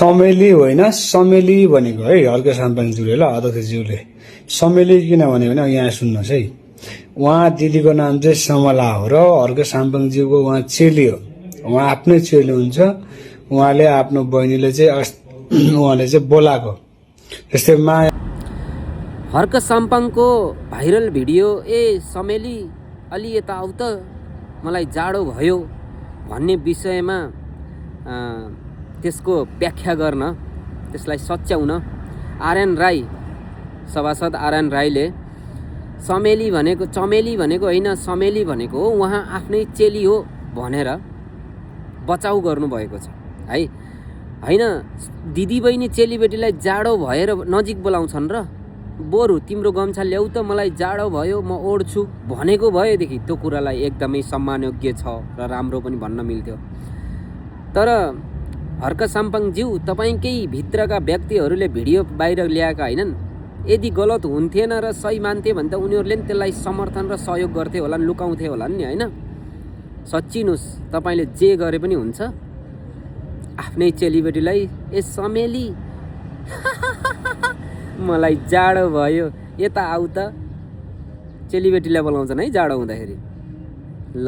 समेली होइन समेली भनेको है हर्क साम्पाङज्यूले ल अध्यक्षज्यूले समेली किन भने यहाँ सुन्नुहोस् है उहाँ दिदीको नाम चाहिँ समला हो र हर्क साम्पाङज्यूको उहाँ चेली हो उहाँ आफ्नै चेली हुन्छ उहाँले आफ्नो बहिनीले चाहिँ उहाँले चाहिँ बोलाएको जस्तै माया हर्क साम्पाङको भाइरल भिडियो समेली अलि यता आउ त मलाई जाडो भयो भन्ने विषयमा त्यसको व्याख्या गर्न त्यसलाई सच्याउन आरएन राई सभासद आरएन राईले समेली भनेको चमेली भनेको होइन समेली भनेको हो उहाँ आफ्नै चेली हो भनेर बचाउ गर्नुभएको छ है होइन दिदी बहिनी चेलीबेटीलाई जाडो भएर नजिक बोलाउँछन् र बरु तिम्रो गम्छा ल्याउ त मलाई जाडो भयो म ओढ्छु भनेको भएदेखि त्यो कुरालाई एकदमै सम्मानयोग्य छ र राम्रो पनि भन्न मिल्थ्यो। तर हर्क साम्पाङज्यू तपाईँकै भित्रका व्यक्तिहरूले भिडियो बाहिर ल्याएका होइनन् यदि गलत हुन्थेन र सही मान्थे भने त उनीहरूले पनि त्यसलाई समर्थन र सहयोग गर्थे होला लुकाउँथे होला नि होइन। सच्चिनुस् तपाईँले जे गरे पनि हुन्छ आफ्नै चेलीबेटीलाई समेली मलाई जाडो भयो यता आउ त चेलीबेटीलाई बोलाउँछन् है जाडो हुँदाखेरि ल